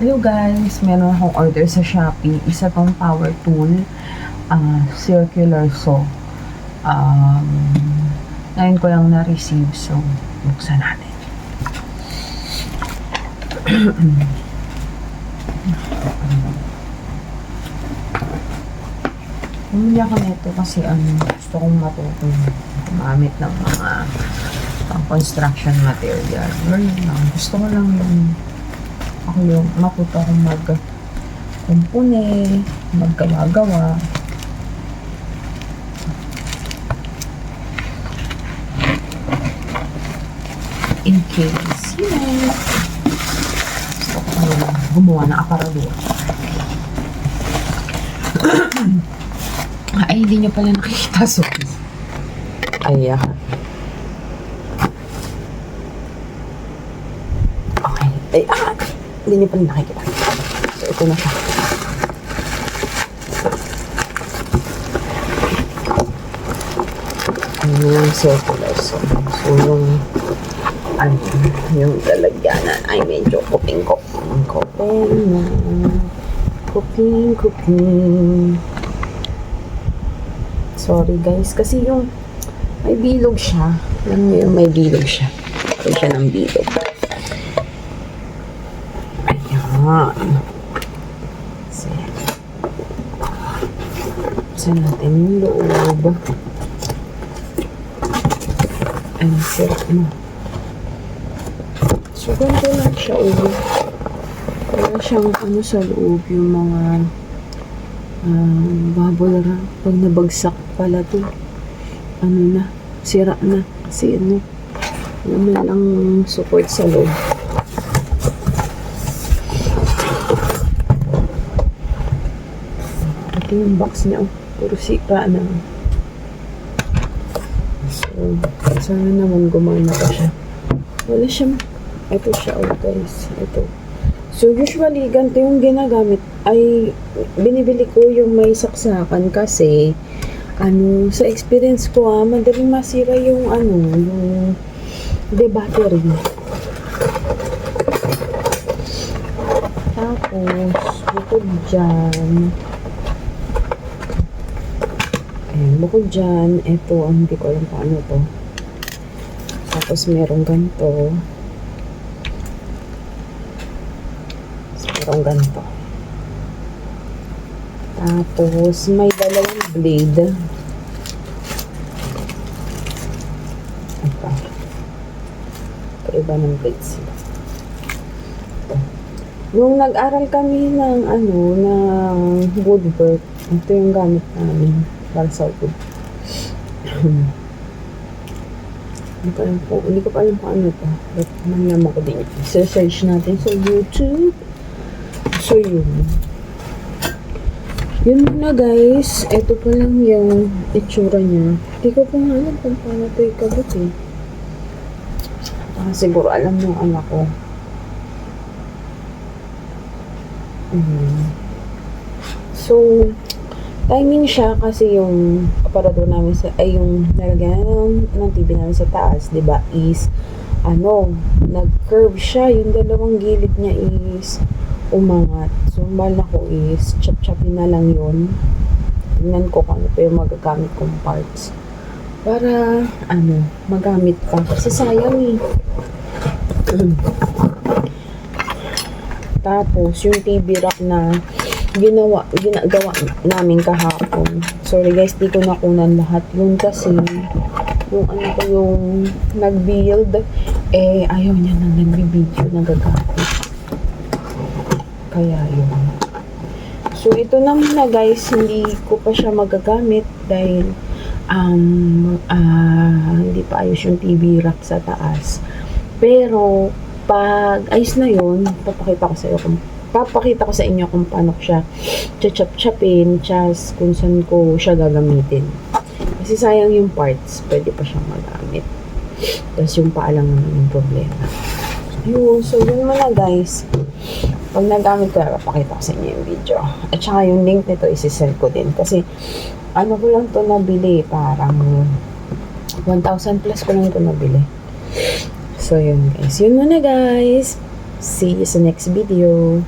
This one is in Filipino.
Hello guys, meron akong order sa Shopee. Isa tong power tool, circular saw. Ngayon ko lang na-receive, so buksan natin. Bumili ako nito kasi gusto kong matutong gumamit ng mga construction material. Gusto ko lang yung matuto akong mag-kumpune, maggawa-gawa. In case, gusto ko gumawa ng aparador. Ay, hindi nyo pala nakikita, sorry. Ayan. Okay. Ay, hindi nyo pala nakikita. So, ito na siya. Ano yung circular saw. So, yung lalagyanan ay medyo kuping-kuping. Kuping. Sorry guys, kasi yung may bilog siya. Alam mo yung may bilog siya. May siya ng bilog. Ayan. Saan natin yung loob. Ay, sirap na. So, ganito lang siya ulit. Wala siyang sa loob yung mga bubble wrap. Pag nabagsak pala to, sira na. Kasi wala lang support sa loob. Ito yung box niya. Puro sira na. So, sana naman gumana pa siya. Wala siyang, ito siya guys. Ito. So, usually, ganito yung ginagamit ay binibili ko yung may saksakan kasi sa experience ko madaling masira yung battery. Tapos, bukod dyan, ito, hindi ko alam paano to. Tapos, merong ganito. Tapos, may dalawang blade. Ito. Iba ng blades. Nung nag-aral kami ng woodwork, ito yung gamit namin para sa wood. Hindi ko pa alam kung ano ito. But, mangyama ko din. Search natin sa YouTube. So, yun muna guys. Ito pa lang yung itsura niya. Hindi ko pa alam kung paano ito ikabot siguro alam ng anak ko. So, timing siya kasi yung aparador namin yung nalagyan ng TV namin sa taas, diba, is nag-curve siya. Yung dalawang gilid niya is umangat. So, mahal ko is chop-chopin na lang yun. Tingnan ko kung ano pa yung magagamit kong parts. Para, magamit pa. Kasi sayang Tapos, yung TV rack na ginagawa namin kahapon. Sorry guys, di ko nakunan lahat. Yun kasi, yung nag-build, ayaw niya nang nag-video, nagagamit. Kaya yun. So, ito na muna guys, hindi ko pa siya magagamit dahil hindi pa ayos yung TV rack sa taas. Pero, pag ayos na yun, papakita ko sa inyo kung paano ko siya chop-chopin, kung saan ko siya gagamitin. Kasi sayang yung parts, pwede pa siyang magamit. Tapos yung paalang naman yung problema. So yun muna guys. Pag nagamit ko, papakita ko sa inyo yung video. At saka yung link nito, isi-sell ko din. Kasi ko lang to nabili, parang 1,000 plus ko lang to nabili. So, yun guys. Yun muna guys. See you sa next video.